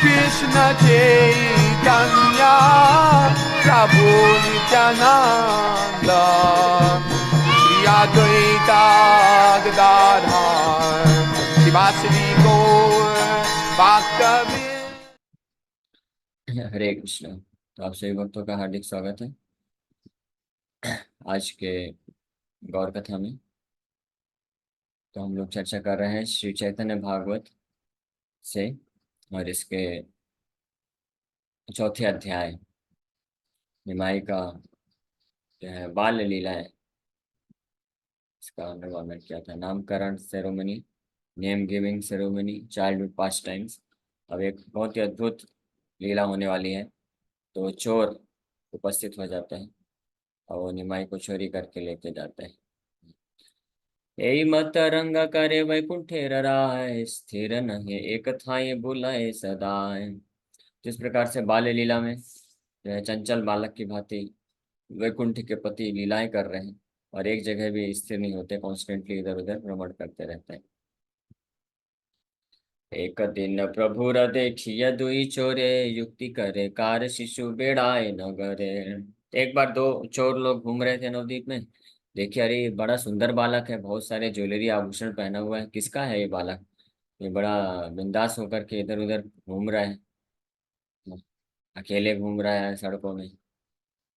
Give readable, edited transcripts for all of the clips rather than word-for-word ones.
Krishna Chaitanya Prabhu Nityananda Shri Advaita Gadadhar Shivasari Gaur Bhaktavinda। हरे कृष्ण। तो आप सभी भक्तों का हार्दिक स्वागत है आज के गौर कथा में। तो हम लोग चर्चा कर रहे हैं श्री चैतन्य भागवत से, और इसके चौथे अध्याय निमाई का जो है बाल लीलाएं, इसका निर्माण किया था। नामकरण ceremony, name giving ceremony, childhood pastimes. अब एक बहुत ही अद्भुत लीला होने वाली है। तो चोर उपस्थित हो जाते हैं और वो निमाई को चोरी करके लेके जाते हैं। यही मत रंग करे वैकुंठे रराय, स्थिर नहे एक थाई बुलाए सदाय। जिस प्रकार से बाल्य लीला में जो है चंचल बालक की भांति वैकुंठ के पति लीलाएं कर रहे हैं और एक जगह भी स्थिर नहीं होते, कॉन्स्टेंटली इधर उधर भ्रमण करते रहते हैं। एक दिन प्रभुर देखिय दुई चोरे, युक्ति करे कार शिशु बेड़ाए नगरे। एक बार दो चोर लोग घूम रहे थे नवद्वीप में। देखिए, अरे ये बड़ा सुंदर बालक है, बहुत सारे ज्वेलरी आभूषण पहना हुआ है, किसका है ये बालक? ये बड़ा बिंदास होकर के इधर उधर घूम रहा है, अकेले घूम रहा है सड़कों में।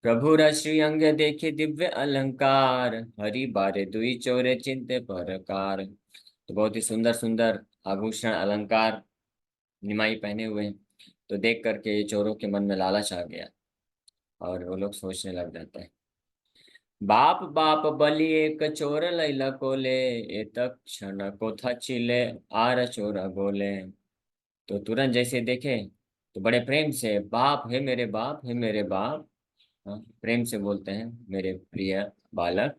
प्रभु श्री अंग देखे दिव्य अलंकार, हरि बारे दुई चोरे चिंते परकार। तो बहुत ही सुंदर सुंदर आभूषण अलंकार निमाई पहने हुए हैं। तो देख करके ये चोरों के मन में लालच आ गया और वो लोग सोचने लग जाते हैं, बाप बाप बलि एक चोर लैला कोले, ए क्षण को था चिले आर चोर गोले। तो तुरंत जैसे देखे तो बड़े प्रेम से, बाप है मेरे बाप, है मेरे बाप, हाँ, प्रेम से बोलते हैं मेरे प्रिय बालक।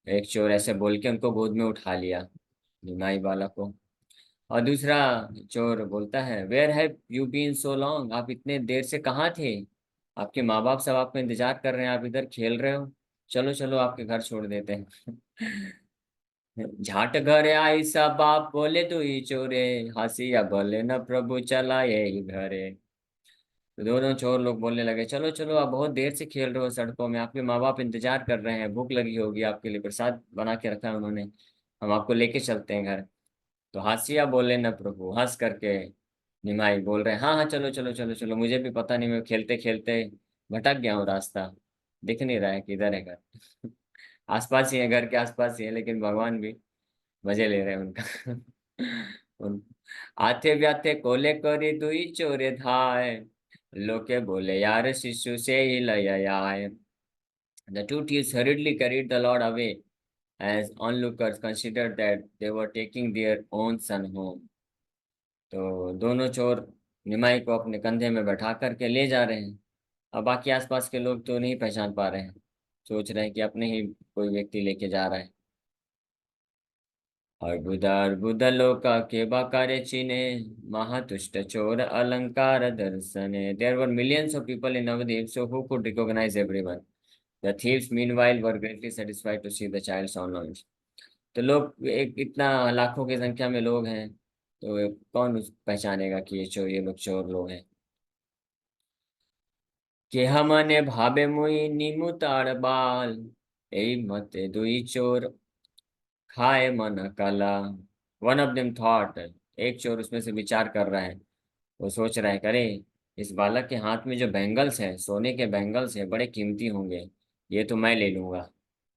एक चोर ऐसे बोल के उनको गोद में उठा लिया, निमाई बालक को। और दूसरा चोर बोलता है, where have you been so long, आप इतने देर से कहाँ थे? आपके माँ बाप सब आपका इंतजार कर रहे हैं, आप इधर खेल रहे हो। चलो चलो आपके घर छोड़ देते हैं। झाट घर आई सब बाप बोले तो ही चोरे, हंसिया बोले न प्रभु चला यही घरे। तो दोनों चोर लोग बोलने लगे, चलो चलो आप बहुत देर से खेल रहे हो सड़कों में, आपके माँ बाप इंतजार कर रहे हैं, भूख लगी होगी, आपके लिए प्रसाद बना के रखा है उन्होंने, हम आपको लेके चलते हैं घर। तो हासिया बोले न प्रभु, हंस करके निमाई बोल रहे हैं, हाँ हाँ चलो चलो चलो चलो, मुझे भी पता नहीं, मैं खेलते खेलते भटक गया हूँ, रास्ता दिख नहीं रहा है किधर है घर। आसपास ही है, घर के आसपास ही है, लेकिन भगवान भी मजे ले रहे हैं उनका। उन आते व्याते कोले करी दुई चोरे धाय, लोके बोले यार शिशु से ही लय आए। The two thieves hurriedly carried the Lord away, as onlookers considered that they were taking their own son home. तो दोनों चोर निमाई को अपने कंधे में बैठा करके ले जा रहे हैं। अब बाकी आसपास के लोग तो नहीं पहचान पा रहे हैं, सोच रहे हैं कि अपने ही कोई व्यक्ति लेके जा रहा है। और बुधा लोका के बाकारे चीने, महातुष्ट चोर अलंकार दर्शने। There were millions of people in Navadip, so who could recognize everyone? The thieves meanwhile were greatly satisfied to see the child's ornaments. तो लोग एक इतना लाखों की संख्या में लोग हैं, तो कौन पहचानेगा कि ये लोग चोर लोग हैं। कि हमने भाबे मुई नीमू ताड़ बाल, ए मते दुई चोर खाए मन कला। वन ऑफ देम थॉट, एक चोर उसमें से विचार कर रहा है, वो सोच रहा है, करे इस बालक के हाथ में जो बैंगल्स है, सोने के बैंगल्स है, बड़े कीमती होंगे, ये तो मैं ले लूंगा।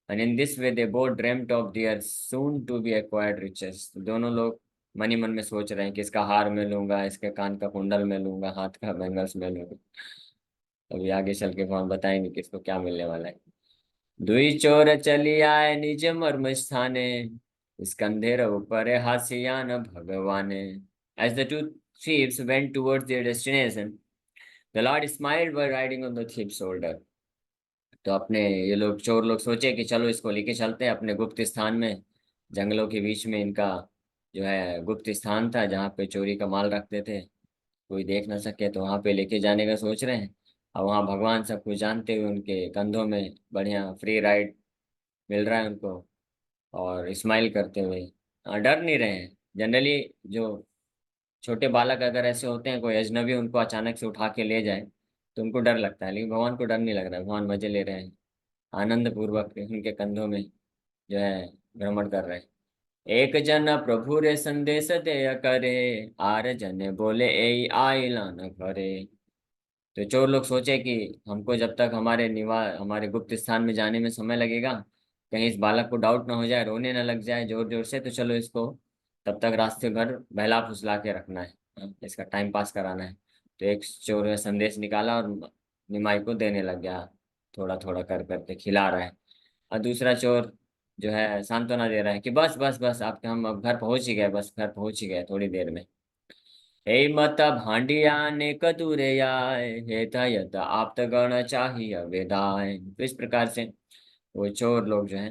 And in this way they both dreamed of their soon to be acquired riches. दोनों लोग मन ही मन में सोच रहे हैं कि इसका हार मैं लूंगा, इसके कान का कुंडल मैं लूंगा, हाथ का बैंगल्स मैं लूंगा। अभी आगे चल के हम बताएंगे किसको क्या मिलने वाला है। दुई चोर चली आए निज मर्म स्थाने, स्कंधेर ऊपर हासियान भगवाने। As the two thieves went towards their destination, the Lord smiled while riding on the thief's shoulder. तो अपने ये लोग चोर लोग सोचे कि चलो इसको लेके चलते हैं अपने गुप्त स्थान में। जंगलों के बीच में इनका जो है गुप्त स्थान था, जहाँ पे चोरी का माल रखते थे, कोई देख ना सके, तो वहाँ पे लेके जाने का सोच रहे हैं। और वहाँ भगवान सब कुछ जानते हुए उनके कंधों में बढ़िया फ्री राइड मिल रहा है उनको, और स्माइल करते हुए, डर नहीं रहे हैं। जनरली जो छोटे बालक अगर ऐसे होते हैं, कोई अजनबी उनको अचानक से उठा के ले जाए तो उनको डर लगता है, लेकिन भगवान को डर नहीं लग रहा है। भगवान मजे ले रहे हैं, आनंद पूर्वक उनके कंधों में जो है भ्रमण कर रहे हैं। एक जन प्रभु रे संदेश दे करे, आर जन बोले ए आइला न करे। तो चोर लोग सोचे कि हमको जब तक हमारे गुप्त स्थान में जाने में समय लगेगा, कहीं इस बालक को डाउट ना हो जाए, रोने ना लग जाए जोर जोर से, तो चलो इसको तब तक रास्ते भर बहला फुसला के रखना है, इसका टाइम पास कराना है। तो एक चोर ने संदेश निकाला और निमाई को देने लग गया, थोड़ा थोड़ा कर करके खिला रहा है। और दूसरा चोर जो है सांत्वना दे रहा है कि बस बस बस, आपके हम अब घर पहुंच ही गए, बस घर पहुंच ही गए थोड़ी देर में। हे मत भांडिया ने कतुरे आए, हे यत आप्त गण चाहिए वेदाय। तो इस प्रकार से वो चोर लोग जो है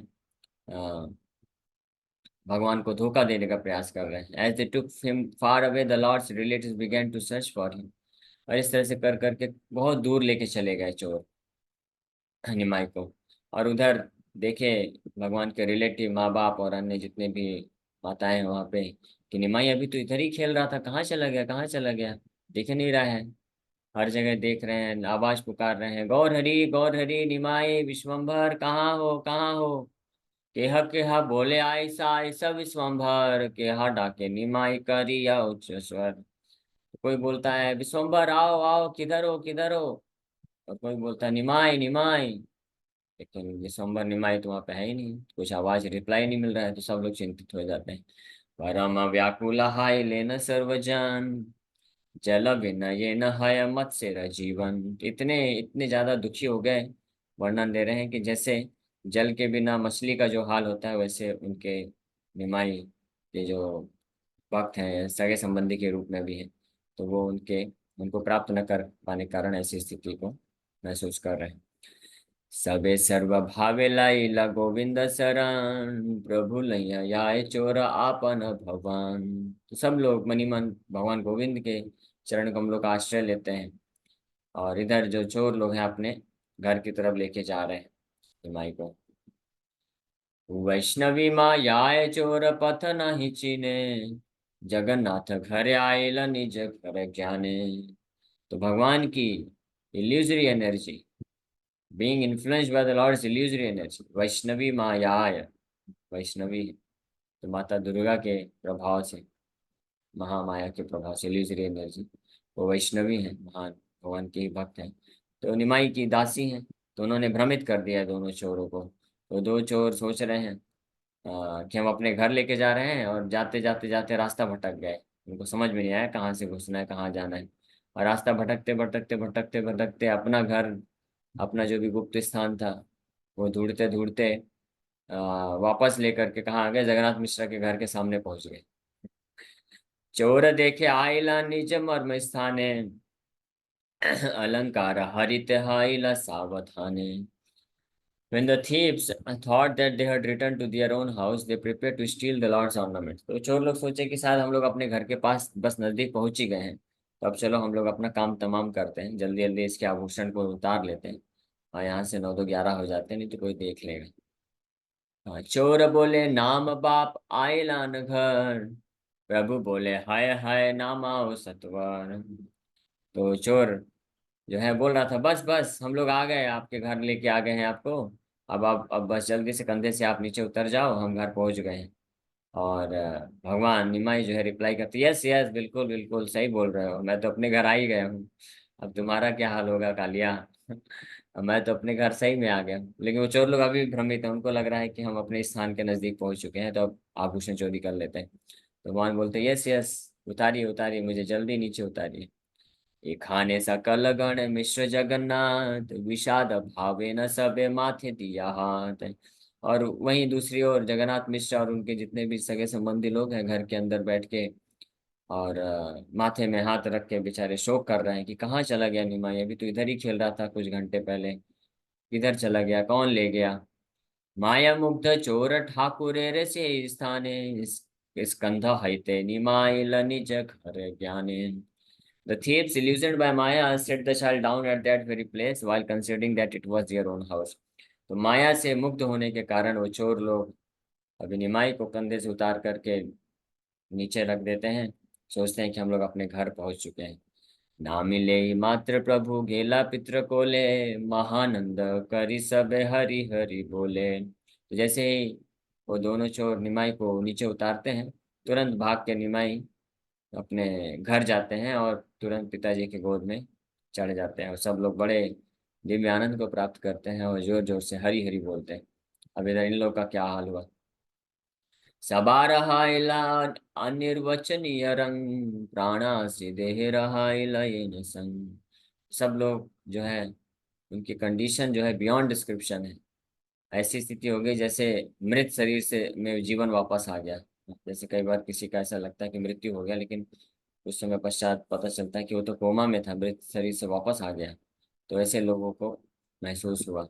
भगवान को धोखा देने का प्रयास कर रहे हैं। As they took him far away, the lord's relatives began to search for him. और इस तरह से कर करके बहुत दूर लेके चले गए चोर निमाई को। और उधर देखे भगवान के रिलेटिव, माँ बाप और अन्य जितने भी माताएं हैं वहां पे, कि निमाई अभी तो इधर ही खेल रहा था, कहाँ चला गया, कहाँ चला गया, दिख नहीं रहा है। हर जगह देख रहे हैं, आवाज पुकार रहे हैं, गौर हरि निमाई विश्वम्भर, कहाँ हो, कहाँ हो। केहा बोले आयसा ऐसा विश्वम्भर, केहा डाके निमाई करिया उच्च स्वर। कोई बोलता है विश्वम्भर आओ आओ, किधर हो, किधर हो। और कोई बोलता है निमाई निमाई, लेकिन विश्वम्भर निमाई तो वहां पे है ही नहीं, कुछ आवाज रिप्लाई नहीं मिल रहा है। तो सब लोग चिंतित हो जाते हैं। परम व्याकुल हाय लेन सर्वजन, जल विनय न हय मत्स्य जीवन। इतने इतने ज्यादा दुखी हो गए, वर्णन दे रहे हैं कि जैसे जल के बिना मछली का जो हाल होता है, वैसे उनके निमाई के जो भक्त हैं, सगे संबंधी के रूप में भी हैं, तो वो उनको प्राप्त न कर पाने के कारण ऐसी स्थिति को महसूस कर रहे हैं। सबे सर्व भावे लाइला गोविंद शरण, प्रभु लैया याय चोर आपन भगवान। तो सब लोग मनी मन भगवान गोविंद के चरण कमलों का आश्रय लेते हैं, और इधर जो चोर लोग हैं अपने घर की तरफ लेके जा रहे हैं निमाई को। वैष्णवी माँ याय चोर पथ नहीं चीने, जगन्नाथ घर आयल निज घर ज्ञाने। तो भगवान की illusory energy, being influenced by the lord's illusory energy, Vaishnavi मायाय, वैष्णवी तो माता दुर्गा के प्रभाव से, महामाया के प्रभाव से इल्यूजरी एनर्जी, वो वैष्णवी है, महान भगवान के ही भक्त हैं। तो निमाई की दासी हैं, तो उन्होंने भ्रमित कर दिया दोनों चोरों को। तो दो चोर सोच रहे हैं कि हम अपने घर लेके जा रहे हैं, और जाते जाते जाते रास्ता भटक गए। उनको समझ में नहीं आया कहाँ से घुसना है, कहाँ जाना है। और रास्ता भटकते भटकते भटकते भटकते अपना घर, अपना जो भी गुप्त स्थान था, वो ढूंढते ढूंढते वापस लेकर के कहाँ आ गए, जगन्नाथ मिश्रा के घर के सामने पहुंच गए। चोर देखे आइला निज मर्म स्थाने, अलंकार हरित हाइला सावधाने। When the thieves thought that they had returned to their own house, they prepared to steal the Lord's ornaments. तो चोर लोग सोचे कि शायद हम लोग अपने घर के पास बस नजदीक पहुंच ही गए हैं, तो अब चलो हम लोग अपना काम तमाम करते हैं, जल्दी जल्दी इसके आभूषण को उतार लेते हैं, और यहाँ से 9 2 11 हो जाते हैं, नहीं तो कोई देख लेगा। हाँ, चोर बोले नाम बाप आयलान घर, प्रभु बोले हाय हाय नाम आओ सत्वर। तो चोर जो है बोल रहा था बस बस, हम लोग आ गए, आपके घर लेके आ गए हैं आपको, अब आप अब बस जल्दी से कंधे से आप नीचे उतर जाओ, हम घर पहुंच गए हैं। और भगवान निमाई जो है रिप्लाई करती है, यस यस बिल्कुल बिल्कुल सही बोल रहे हो, मैं तो अपने घर आ ही गया हूँ, अब तुम्हारा क्या हाल होगा कालिया। अब मैं तो अपने घर सही में आ गया हूँ। लेकिन वो चोर लोग अभी भी भ्रमित है, उनको लग रहा है कि हम अपने स्थान के नजदीक पहुंच चुके हैं, तो अब आभूषण चोरी कर लेते हैं। तो भगवान बोलते यस यस, उतारिए उतारिए, मुझे जल्दी नीचे उतारिए। ये खाने सकल गण मिश्र जगन्नाथ, विषाद भावे न सबे माथे दिया हाथ। और वहीं दूसरी ओर जगन्नाथ मिश्र और उनके जितने भी सगे संबंधी लोग हैं घर के अंदर बैठ के, और माथे में हाथ रख के बेचारे शोक कर रहे हैं कि कहाँ चला गया निमाई, अभी तो इधर ही खेल रहा था कुछ घंटे पहले, किधर चला गया, कौन ले गया। माया मुग्ध चोर ठाकुरे रे से स्थाने, स्कंध हईते निमाई निज घर ज्ञाने। The thieves, illusioned by Maya, set the child down at that very place while considering that it was their own house. तो माया से मुक्त होने के कारण वो चोर लोग अभी निमाई को कंधे से उतार करके नीचे रख देते हैं, सोचते हैं कि हम लोग अपने घर पहुंच चुके हैं। ना मिले मात्र प्रभु गेला पित्र कोले, महानंद करी सब हरि हरि बोले। तो जैसे ही वो दोनों चोर निमाई को नीचे उतारते हैं, तुरंत भाग के निमाई अपने घर जाते हैं और तुरंत पिताजी की गोद में चढ़ जाते हैं, और सब लोग बड़े दिव्य आनंद को प्राप्त करते हैं और जोर जोर से हरि हरि बोलते हैं। अब इधर इन लोग का क्या हाल हुआ। सबा रहाइला अनिर्वचनीय रंग, प्राणा से देह रहाइला ये न संग। सब लोग जो है, उनकी कंडीशन जो है बियॉन्ड डिस्क्रिप्शन है। ऐसी स्थिति हो गई जैसे मृत शरीर से में जीवन वापस आ गया। जैसे कई बार किसी का ऐसा लगता है कि मृत्यु हो गया, लेकिन कुछ समय पश्चात पता चलता है कि वो तो कोमा में था, मृत शरीर से वापस आ गया। तो ऐसे लोगों को महसूस हुआ।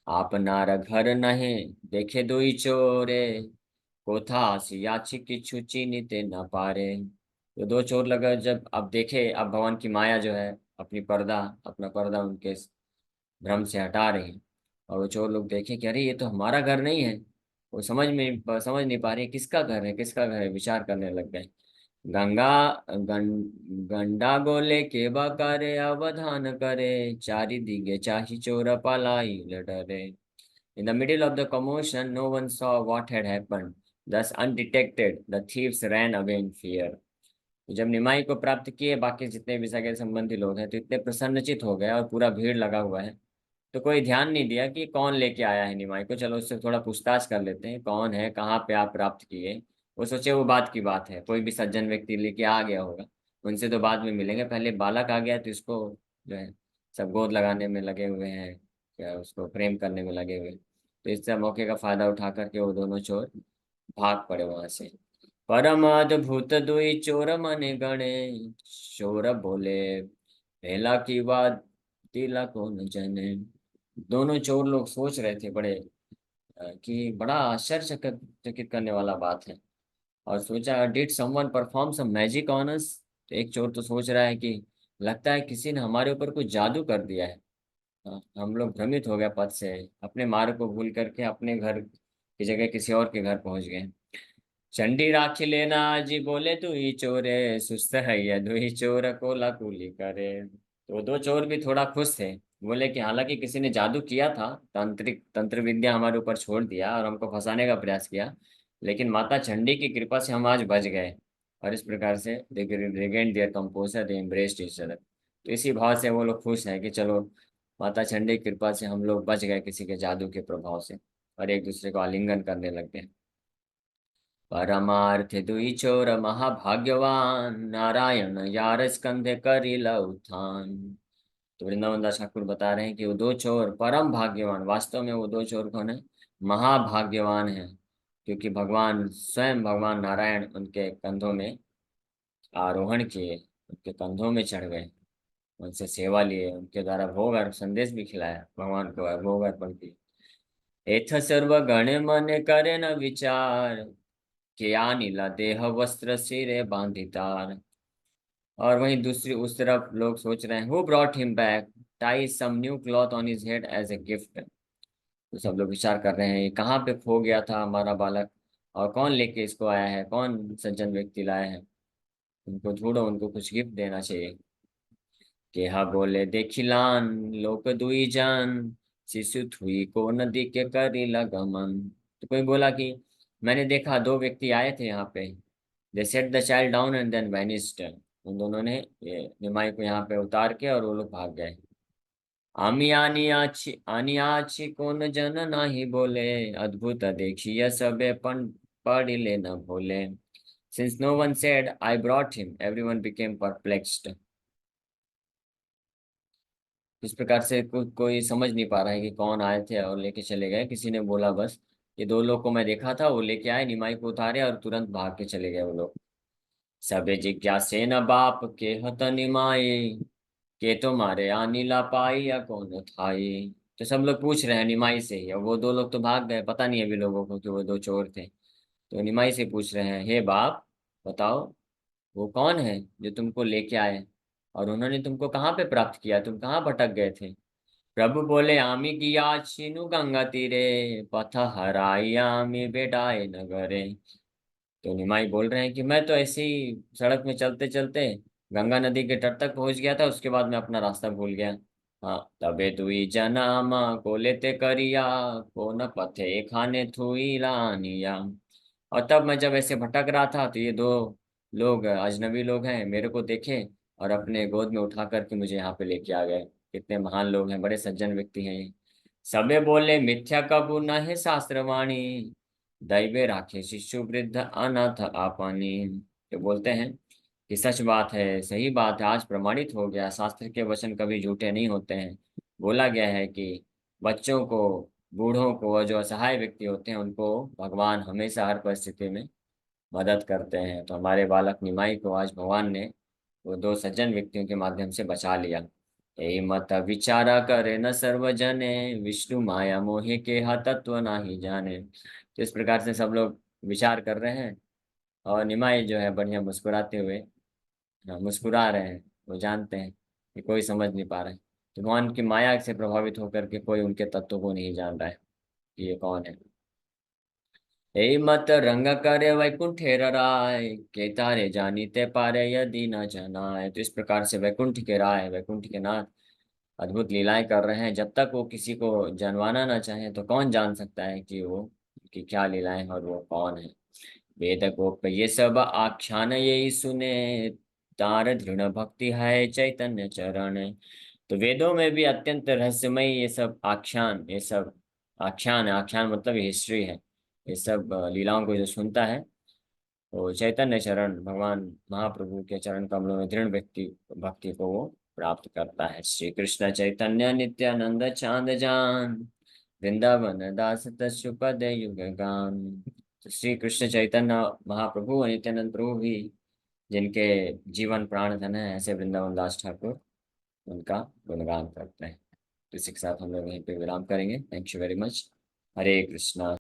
आप नार घर नहे देखे दुई चोरे, कोथा सियाची किच्छु चीनिते न पारे। तो दो चोर लगा जब अब देखे, अब भगवान की माया जो है अपना पर्दा उनके भ्रम से हटा रही। और वो चोर लोग देखे कि अरे ये तो हमारा घर नहीं है। वो समझ नहीं पा रहे किसका घर है, किसका घर है, विचार करने लग गए। गंगा गंडा गोले के करे अवधान करे, चारि दिगे चाही चोर पालाई डरे। In the middle of the commotion, no one saw what had happened. Thus, undetected, the thieves ran away in fear. जब निमाई को प्राप्त किए बाकी जितने भी सगे संबंधी लोग हैं, तो इतने प्रसन्नचित हो गए और पूरा भीड़ लगा हुआ है। तो कोई ध्यान नहीं दिया कि कौन लेके आया है निमाई को, चलो उससे थोड़ा पूछताछ कर लेते हैं, कौन है, कहाँ पे आप प्राप्त किए। वो सोचे वो बात की बात है, कोई भी सज्जन व्यक्ति लेके आ गया होगा, उनसे तो बाद में मिलेंगे, पहले बालक आ गया तो इसको जो है सब गोद लगाने में लगे हुए हैं, क्या उसको प्रेम करने में लगे हुए। तो इस मौके का फायदा उठा करके वो दोनों चोर भाग पड़े वहां से। परम अद्भुत दुई चोर मने गणे, चोर बोले पहला की बात तिला कौन जाने। दोनों चोर लोग सोच रहे थे बड़े कि बड़ा आश्चर्यचकित करने वाला बात है, और सोचा did someone perform some magic on us. तो एक चोर तो सोच रहा है कि लगता है किसी ने हमारे ऊपर कुछ जादू कर दिया है। हम लोग भ्रमित हो गए पथ से, अपने मार्ग को भूल करके अपने घर की जगह किसी और के घर पहुंच गए। चंडी राखी लेना जी बोले तू ही चोरे, सुस्त है ये दो ही चोर कोला कूली करे। तो दो चोर भी थोड़ा खुश थे। बोले कि हालांकि किसी ने जादू किया था, तांत्रिक तंत्र विद्या हमारे ऊपर छोड़ दिया और हमको फंसाने का प्रयास किया, लेकिन माता चंडी की कृपा से हम आज बच गए। और इस प्रकार से they regained their composure, they embraced each other. तो इसी भाव से वो लोग खुश हैं कि चलो माता चंडी की कृपा से हम लोग बच गए किसी के जादू के प्रभाव से, और एक दूसरे को आलिंगन करने लग गए। परमार्थ दुई चोर महाभाग्यवान, नारायण यार स्कंधे करिला उत्थान। तो वृंदावन दास ठाकुर बता रहे हैं कि वो दो चोर परम भाग्यवान, वास्तव में वो दो चोर कौन है, महाभाग्यवान है, क्योंकि भगवान स्वयं भगवान नारायण उनके कंधों में आरोहण किए, उनके कंधों में चढ़ गए, उनसे सेवा लिए, उनके द्वारा भोग और संदेश भी खिलाया, भगवान को भोग अर्पण किए। एथ सर्व गण मन करे न विचार, के आ नीला देह वस्त्र सिरे बांधितार। और वहीं दूसरी उस तरफ लोग सोच रहे हैं who brought him back, tie some new cloth on his head as a gift. तो सब लोग विचार कर रहे हैं ये कहाँ पे खो गया था हमारा बालक, और कौन लेके इसको आया है, कौन सज्जन व्यक्ति लाया है, उनको ढूंढो, उनको कुछ गिफ्ट देना चाहिए। केहा बोले देखिलान लोक दुई जान, शिशु थुई को नदी के करीला गमन। तो कोई बोला कि मैंने देखा दो व्यक्ति आए थे यहाँ पे, they set the child down and then vanished. उन दोनों ने ये निमाई को यहाँ पे उतार के और वो लोग भाग गए। आनी आछी कौन जन नाही बोले, अद्भुत देखिए सबे पण पढ़िले न भोले। Since no one said I brought him, everyone became perplexed. इस प्रकार से कोई समझ नहीं पा रहा है कि कौन आए थे और लेके चले गए। किसी ने बोला बस ये दो लोग को मैं देखा था, वो लेके आए, निमाई को उतारे और तुरंत भाग के चले गए वो लोग। सबे जिज्ञासे न बाप के हत निमाई, के तुम्हारे आनी ला पाई या कौन थाई। तो सब लोग पूछ रहे हैं निमाई से ही, और वो दो लोग तो भाग गए, पता नहीं अभी लोगों को कि वो दो चोर थे। तो निमाई से पूछ रहे हैं हे बाप बताओ, वो कौन है जो तुमको लेके आए, और उन्होंने तुमको कहाँ पे प्राप्त किया, तुम कहाँ भटक गए थे। प्रभु बोले आमी किया छिनु गंगा तीरे, पथ हराई आमी बेटाए नगरे। तो निमाई बोल रहे हैं कि मैं तो ऐसे ही सड़क में चलते चलते गंगा नदी के तट तक पहुंच गया था, उसके बाद मैं अपना रास्ता भूल गया। हाँ, तबे दुई जना माँ को लेते करिया, को न पथे खाने थुई लानिया। और तब मैं जब ऐसे भटक रहा था तो ये दो लोग, अजनबी लोग हैं, मेरे को देखे और अपने गोद में उठा करके मुझे यहाँ पे लेके आ गए। कितने महान लोग हैं, बड़े सज्जन व्यक्ति हैं ये। सबे बोले मिथ्या कबू न है शास्त्रवाणी, दैवे राखे शिशु वृद्ध अनाथ आपनी। ये बोलते हैं कि सच बात है, सही बात है, आज प्रमाणित हो गया, शास्त्र के वचन कभी झूठे नहीं होते हैं। बोला गया है कि बच्चों को, बूढ़ों को और जो असहाय व्यक्ति होते हैं उनको भगवान हमेशा हर परिस्थिति में मदद करते हैं। तो हमारे बालक निमाई को आज भगवान ने वो दो सज्जन व्यक्तियों के माध्यम से बचा लिया। यही मत विचारा करे न सर्वजने, विष्णु माया मोहे के हा तत्व नाही जाने। तो इस प्रकार से सब लोग विचार कर रहे हैं, और निमाई जो है बढ़िया मुस्कुराते हुए, मुस्कुरा रहे हैं। वो जानते हैं कि कोई समझ नहीं पा रहा है, तो भगवान की माया से प्रभावित होकर के कोई उनके तत्व को नहीं जान रहा है कि ये कौन है। ए मत रंग करे वैकुंठे राय, के तारे जानीते पारे यदि न जनाए। तो इस प्रकार से वैकुंठ के राय, वैकुंठ के नाथ अद्भुत लीलाएं कर रहे हैं। जब तक वो किसी को जानवाना ना चाहे तो कौन जान सकता है कि वो कि क्या लीलाएं हैं और वो कौन है। वेद गोप ये सब आख्यान ये सुने, तार दृढ़ भक्ति है चैतन्य चरण। तो वेदों में भी अत्यंत रहस्यमय ये सब आख्यान, ये सब आख्यान है। आख्यान मतलब हिस्ट्री है। ये सब लीलाओं को जो सुनता है वो चैतन्य चरण, भगवान महाप्रभु के चरण कमलों में दृढ़ व्यक्ति भक्ति को वो प्राप्त करता है। श्री कृष्ण चैतन्य नित्यानंद चांद जान, वृंदावन दास तत्पद युग गान। तो श्री कृष्ण चैतन्य महाप्रभु और नित्यानंद प्रभु भी, जिनके जीवन प्राण धन है, ऐसे वृंदावन दास ठाकुर उनका गुणगान करते हैं। तो इसी के साथ हम लोग यहीं पे विराम करेंगे। Thank you very much. Hare Krishna.